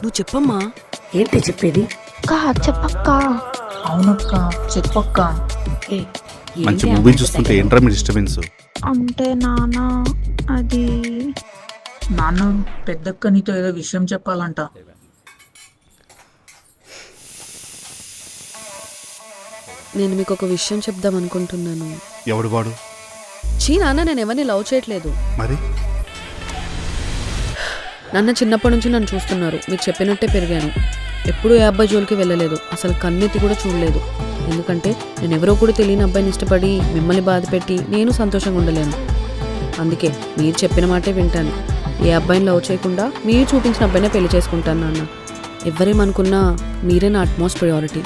నువ్వు చెప్పమ్మా. ఏంటి చెప్పేది? చెప్పక్క. అవునక్క చెప్పక్క. మంచి మూవీ చూస్తుంటే ఏంట్రా మీ డిస్టర్బెన్స్? అంటే నాన్న అది నాన్న పెద్దక్క నీతో ఏదో విషయం చెప్పాలంట. నేను మీకు ఒక విషయం చెప్దాం అనుకుంటున్నాను. ఎవడు వాడు? నాన్న, నేను ఎవరిని లవ్ చేయట్లేదు. మరి నాన్న చిన్నప్పటి నుంచి నన్ను చూస్తున్నారు, మీకు చెప్పినట్టే పెరిగాను. ఎప్పుడూ ఏ అబ్బాయి జోలికి వెళ్ళలేదు, అసలు కన్నెత్తి కూడా చూడలేదు. ఎందుకంటే నేను ఎవరో కూడా తెలియని అబ్బాయిని ఇష్టపడి మిమ్మల్ని బాధ పెట్టి నేను సంతోషంగా ఉండలేను. అందుకే మీరు చెప్పిన మాటే వింటాను. ఏ అబ్బాయిని లవ్ చేయకుండా మీరు చూపించిన అబ్బాయినే పెళ్లి చేసుకుంటాను నాన్న. ఎవరేమనుకున్నా మీరే నా అట్మోస్ట్ ప్రయారిటీ.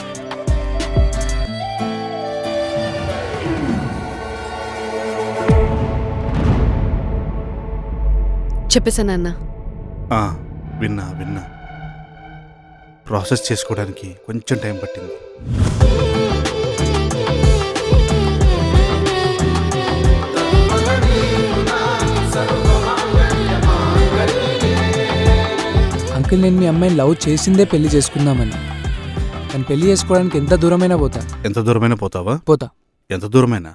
చెప్పేశాను నాన్న. విన్నా. ప్రాసెస్ చేసుకోవడానికి కొంచెం టైం పట్టింది. అంకుల్, నేను మీ అమ్మాయిని లవ్ చేసిందే పెళ్లి చేసుకుందామని. కానీ పెళ్లి చేసుకోవడానికి ఎంత దూరమైనా పోతా. ఎంత దూరమైనా పోతావా? పోతా. ఎంత దూరమైనా?